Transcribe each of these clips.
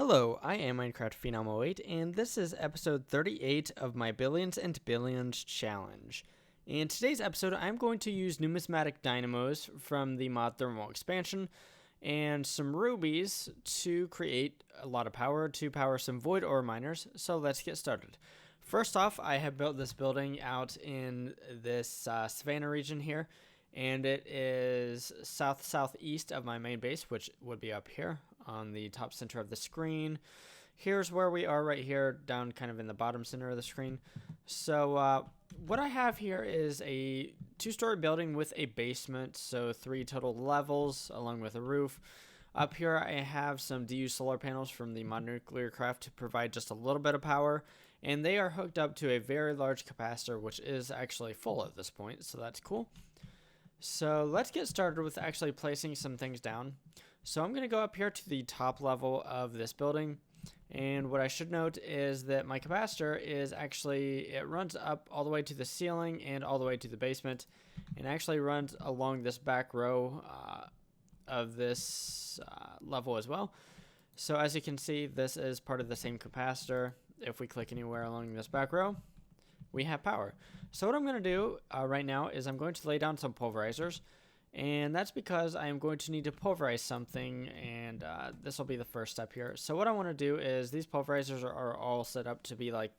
Hello, I am Minecraft Phenom 08, and this is episode 38 of my Billions and Billions challenge. In today's episode, I'm going to use Numismatic Dynamos from the mod Thermal expansion and some rubies to create a lot of power to power some void ore miners, so let's get started. First off, I have built this building out in this savannah region here, and it is southeast of my main base, which would be up here on the top center of the screen. Here's where we are right here, down kind of in the bottom center of the screen. So what I have here is a two-story building with a basement, so 3 total levels along with a roof. Up here I have some DU solar panels from the mod NuclearCraft to provide just a little bit of power, and they are hooked up to a very large capacitor, which is actually full at this point, so that's cool. So let's get started with actually placing some things down. So I'm going to go up here to the top level of this building, and what I should note is that my capacitor is actually, it runs up all the way to the ceiling and all the way to the basement, and actually runs along this back row of this level as well. So as you can see, this is part of the same capacitor. If we click anywhere along this back row, we have power. So what I'm going to do right now is I'm going to lay down some pulverizers, and that's because I am going to need to pulverize something, and this will be the first step here. So what I want to do is these pulverizers are all set up to be like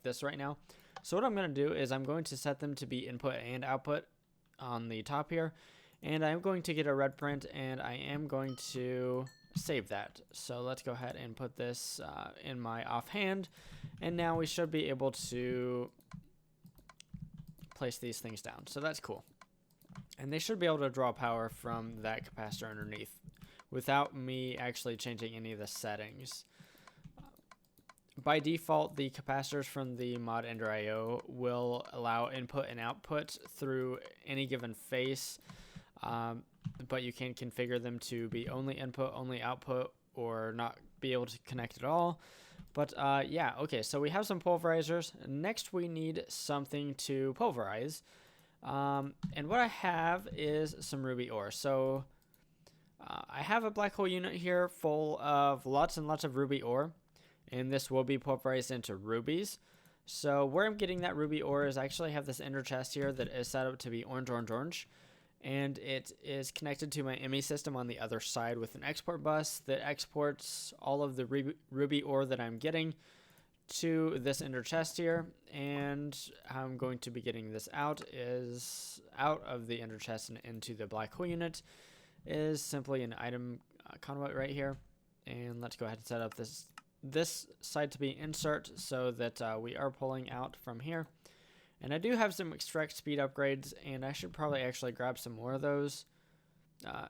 this right now. So what I'm going to do is I'm going to set them to be input and output on the top here, and I'm going to get a red print, and I am going to save that. So let's go ahead and put this in my offhand, and now we should be able to place these things down. So that's cool. And they should be able to draw power from that capacitor underneath without me actually changing any of the settings. By default, the capacitors from the mod Ender IO will allow input and output through any given face, but you can configure them to be only input, only output, or not be able to connect at all. But yeah, okay, so we have some pulverizers. Next, we need something to pulverize. And what I have is some ruby ore. So I have a black hole unit here full of lots and lots of ruby ore, and this will be pulverized into rubies. So where I'm getting that ruby ore is I actually have this ender chest here that is set up to be orange, orange, orange, and it is connected to my ME system on the other side with an export bus that exports all of the ruby ore that I'm getting to this ender chest here, and how I'm going to be getting this out of the ender chest and into the black hole unit is simply an item conduit right here. And let's go ahead and set up this side to be insert so that we are pulling out from here. And I do have some extract speed upgrades, and I should probably actually grab some more of those.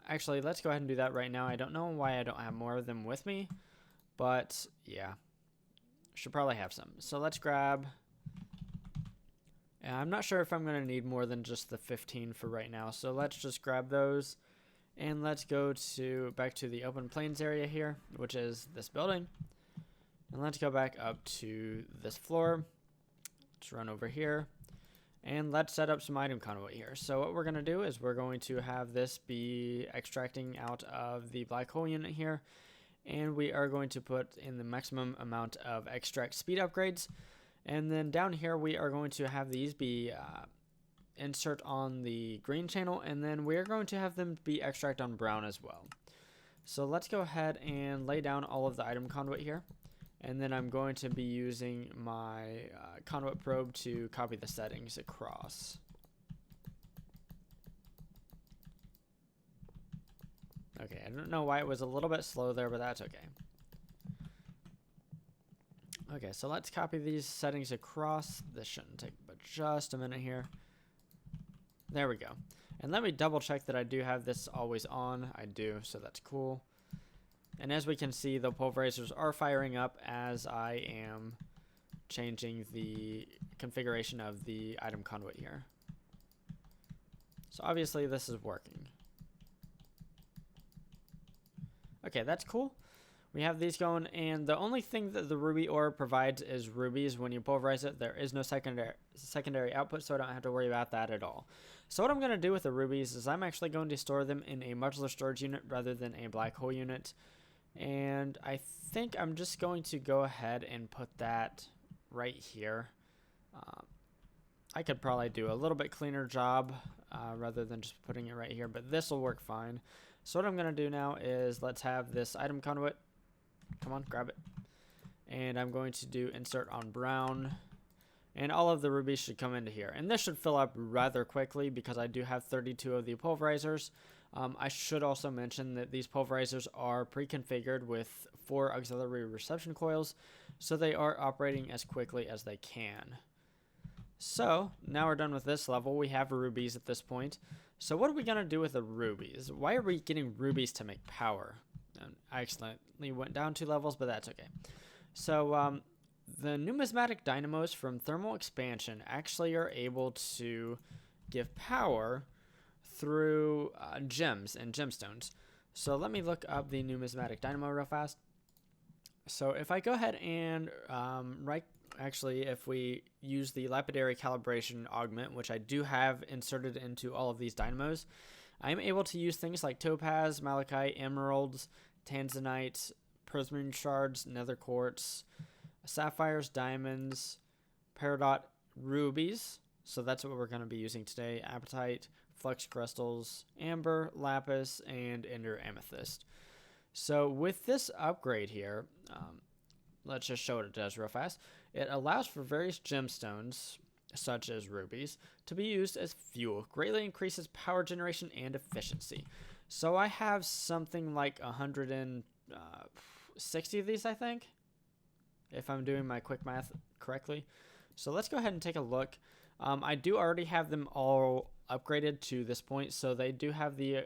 Actually, let's go ahead and do that right now. I don't know why I don't have more of them with me, but yeah, should probably have some. So let's grab, I'm not sure if I'm going to need more than just the 15 for right now, so let's just grab those, and let's go back to the open plains area here, which is this building, and let's go back up to this floor. Let's run over here, and let's set up some item conduit here. So what we're going to do is we're going to have this be extracting out of the black hole unit here, and we are going to put in the maximum amount of extract speed upgrades. And then down here we are going to have these be insert on the green channel, and then we're going to have them be extract on brown as well. So let's go ahead and lay down all of the item conduit here, and then I'm going to be using my conduit probe to copy the settings across. Okay, I don't know why it was a little bit slow there, but that's okay. Okay, so let's copy these settings across. This shouldn't take but just a minute here. There we go. And let me double check that I do have this always on. I do, so that's cool. And as we can see, the pulverizers are firing up as I am changing the configuration of the item conduit here. So obviously this is working. Okay, that's cool. We have these going, and the only thing that the ruby ore provides is rubies. When you pulverize it, there is no secondary output, so I don't have to worry about that at all. So what I'm going to do with the rubies is I'm actually going to store them in a modular storage unit rather than a black hole unit. And I think I'm just going to go ahead and put that right here. I could probably do a little bit cleaner job rather than just putting it right here, but this will work fine. So what I'm going to do now is let's have this item conduit. Come on, grab it. And I'm going to do insert on brown. And all of the rubies should come into here. And this should fill up rather quickly because I do have 32 of the pulverizers. I should also mention that these pulverizers are pre-configured with 4 auxiliary reception coils, so they are operating as quickly as they can. So now we're done with this level. We have rubies at this point. So what are we going to do with the rubies? Why are we getting rubies to make power? I accidentally went down 2 levels, but that's okay. So the numismatic dynamos from thermal expansion actually are able to give power through gems and gemstones. So let me look up the numismatic dynamo real fast. So if I go ahead and if we use the lapidary calibration augment, which I do have inserted into all of these dynamos, I'm able to use things like topaz, malachite, emeralds, tanzanite, prismarine shards, nether quartz, sapphires, diamonds, peridot, rubies. So that's what we're going to be using today. Apatite, flux crystals, amber, lapis, and ender amethyst. So with this upgrade here, let's just show what it does real fast. It allows for various gemstones, such as rubies, to be used as fuel. Greatly increases power generation and efficiency. So I have something like 160 of these, I think, if I'm doing my quick math correctly. So let's go ahead and take a look. I do already have them all upgraded to this point, so they do have the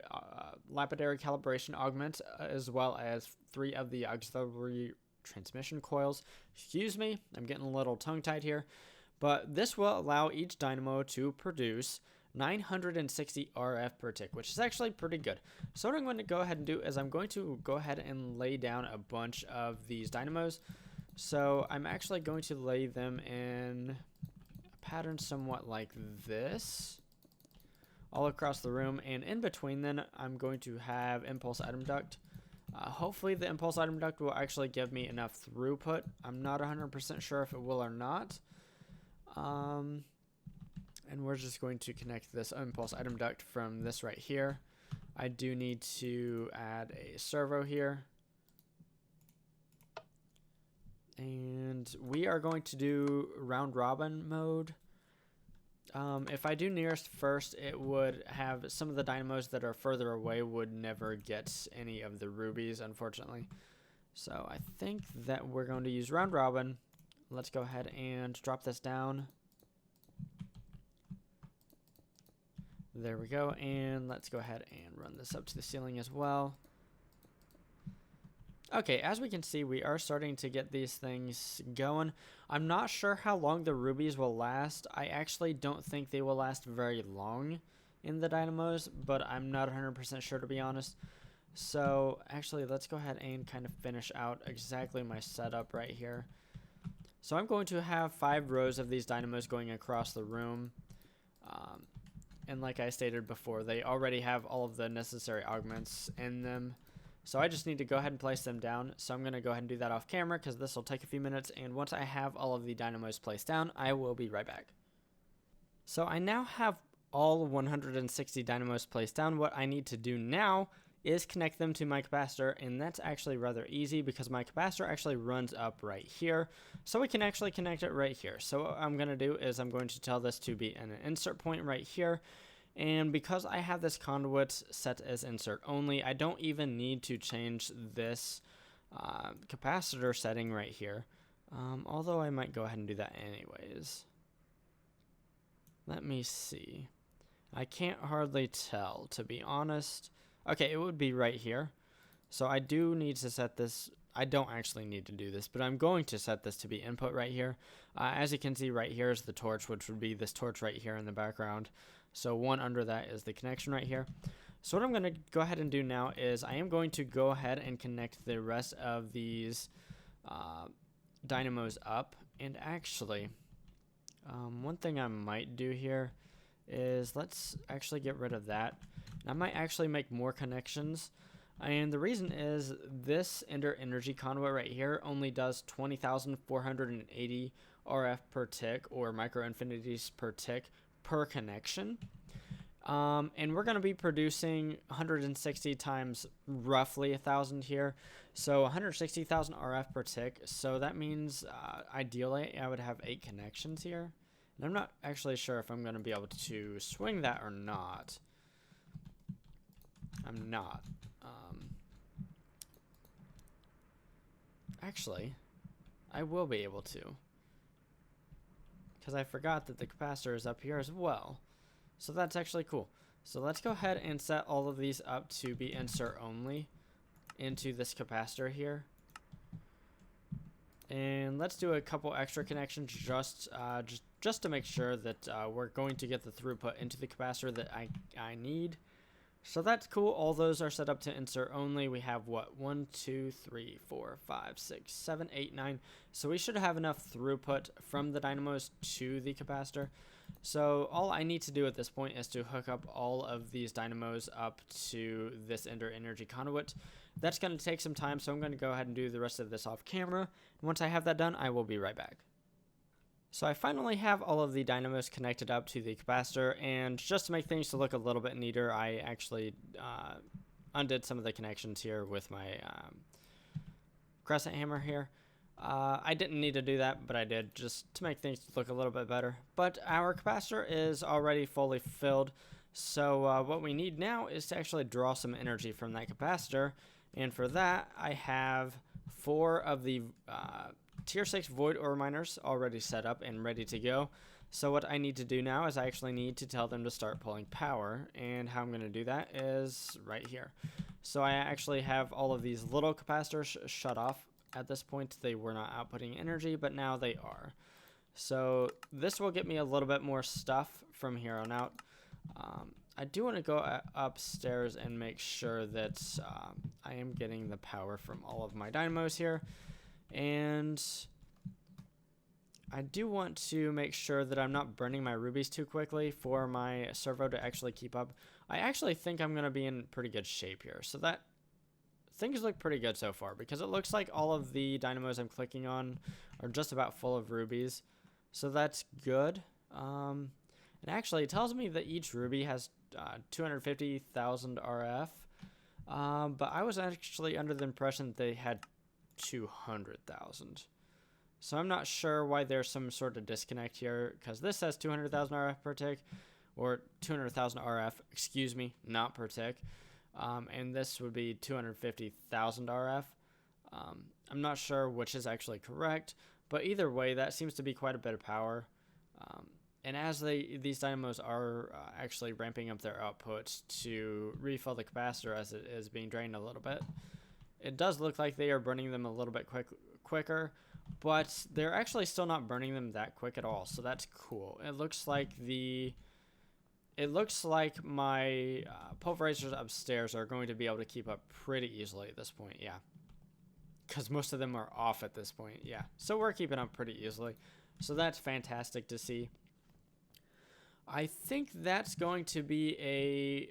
lapidary calibration augment, as well as 3 of the auxiliary transmission coils. Excuse me, I'm getting a little tongue-tied here, but this will allow each dynamo to produce 960 RF per tick, which is actually pretty good. So what I'm going to go ahead and do is I'm going to go ahead and lay down a bunch of these dynamos. So I'm actually going to lay them in a pattern somewhat like this, all across the room, and in between then I'm going to have impulse item duct. Hopefully the impulse item duct will actually give me enough throughput. I'm not 100% sure if it will or not. And we're just going to connect this impulse item duct from this right here. I do need to add a servo here. And we are going to do round robin mode. If I do nearest first, it would have some of the dynamos that are further away would never get any of the rubies, unfortunately. So I think that we're going to use round robin. Let's go ahead and drop this down. There we go. And let's go ahead and run this up to the ceiling as well. Okay, as we can see, we are starting to get these things going. I'm not sure how long the rubies will last. I actually don't think they will last very long in the dynamos, but I'm not 100% sure, to be honest. So actually, let's go ahead and kind of finish out exactly my setup right here. So I'm going to have 5 rows of these dynamos going across the room. And like I stated before, they already have all of the necessary augments in them. So I just need to go ahead and place them down. So I'm going to go ahead and do that off camera because this will take a few minutes. And once I have all of the dynamos placed down, I will be right back. So I now have all 160 dynamos placed down. What I need to do now is connect them to my capacitor. And that's actually rather easy because my capacitor actually runs up right here. So we can actually connect it right here. So what I'm going to do is I'm going to tell this to be an insert point right here. And because I have this conduit set as insert only, I don't even need to change this capacitor setting right here. Although I might go ahead and do that anyways. Let me see. I can't hardly tell, to be honest. Okay, it would be right here. So I do need to set this. I don't actually need to do this, but I'm going to set this to be input right here. As you can see right here is the torch, which would be this torch right here in the background. So one under that is the connection right here. So what I'm going to go ahead and do now is I am going to go ahead and connect the rest of these dynamos up. And actually, one thing I might do here is let's actually get rid of that. I might actually make more connections. And the reason is this Ender energy conduit right here only does 20,480 RF per tick, or micro infinities per tick, per connection. And we're going to be producing 160 times roughly 1,000 here. So 160,000 RF per tick. So that means ideally I would have 8 connections here. And I'm not actually sure if I'm going to be able to swing that or not. I'm not. Actually, I will be able to, because I forgot that the capacitor is up here as well. So that's actually cool. So let's go ahead and set all of these up to be insert only into this capacitor here. And let's do a couple extra connections just to make sure that we're going to get the throughput into the capacitor that I need. So that's cool. All those are set up to insert only. We have what? 1, 2, 3, 4, 5, 6, 7, 8, 9. So we should have enough throughput from the dynamos to the capacitor. So all I need to do at this point is to hook up all of these dynamos up to this Ender energy conduit. That's going to take some time, so I'm going to go ahead and do the rest of this off camera. And once I have that done, I will be right back. So I finally have all of the dynamos connected up to the capacitor, and just to make things to look a little bit neater, I actually undid some of the connections here with my crescent hammer here. I didn't need to do that, but I did, just to make things look a little bit better. But our capacitor is already fully filled, so what we need now is to actually draw some energy from that capacitor, and for that I have 4 of the Tier 6 void ore miners already set up and ready to go. So what I need to do now is I actually need to tell them to start pulling power, and how I'm going to do that is right here. So I actually have all of these little capacitors shut off. At this point they were not outputting energy, but now they are. So this will get me a little bit more stuff from here on out. I do want to go upstairs and make sure that I am getting the power from all of my dynamos here. And I do want to make sure that I'm not burning my rubies too quickly for my servo to actually keep up. I actually think I'm going to be in pretty good shape here. So that things look pretty good so far, because it looks like all of the dynamos I'm clicking on are just about full of rubies. So that's good. And actually it tells me that each ruby has 250,000 RF. But I was actually under the impression that they had 200,000. So I'm not sure why there's some sort of disconnect here, because this says 200,000 RF per tick, or 200,000 RF, excuse me, not per tick. And this would be 250,000 RF. I'm not sure which is actually correct, but either way, that seems to be quite a bit of power. And as these dynamos are actually ramping up their output to refill the capacitor as it is being drained a little bit, it does look like they are burning them a little bit quicker, but they're actually still not burning them that quick at all. So that's cool. It looks like my pulverizers upstairs are going to be able to keep up pretty easily at this point. Yeah, because most of them are off at this point. Yeah, so we're keeping up pretty easily. So that's fantastic to see. I think that's going to be a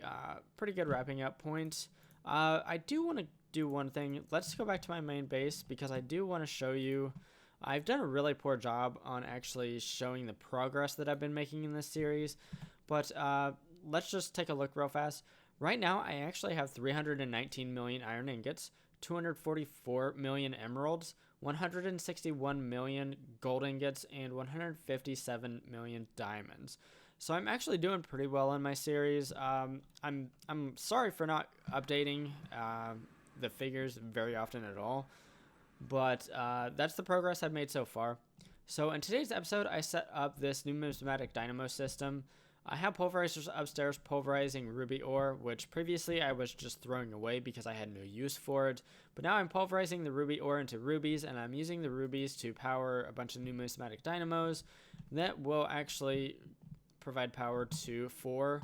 pretty good wrapping up point. I do want to do one thing. Let's go back to my main base, because I do want to show you. I've done a really poor job on actually showing the progress that I've been making in this series, but let's just take a look real fast. Right now I actually have 319 million iron ingots, 244 million emeralds, 161 million gold ingots, and 157 million diamonds. So I'm actually doing pretty well in my series. I'm sorry for not updating the figures very often at all, but that's the progress I've made so far. So in today's episode, I set up this Numismatic Dynamo system. I have pulverizers upstairs pulverizing ruby ore, which previously I was just throwing away because I had no use for it. But now I'm pulverizing the ruby ore into rubies, and I'm using the rubies to power a bunch of Numismatic Dynamos that will actually provide power to 4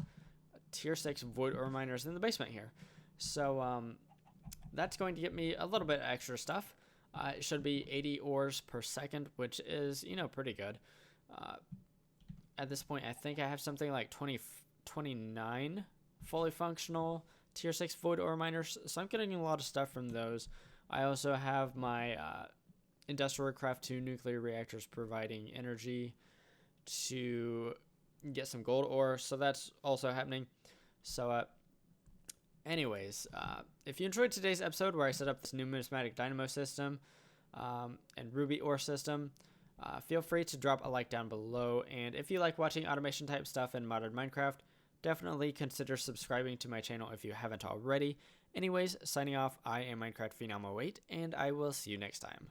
tier 6 void ore miners in the basement here. So that's going to get me a little bit of extra stuff. It should be 80 ores per second, which is, pretty good. At this point, I think I have something like 29 fully functional tier 6 void ore miners, so I'm getting a lot of stuff from those. I also have my industrial craft 2 nuclear reactors providing energy to get some gold ore, so that's also happening. So anyways, if you enjoyed today's episode where I set up this numismatic dynamo system and ruby ore system, feel free to drop a like down below, and if you like watching automation type stuff in modern Minecraft, definitely consider subscribing to my channel if you haven't already. Anyways, signing off, I am Minecraft Phenom 08, and I will see you next time.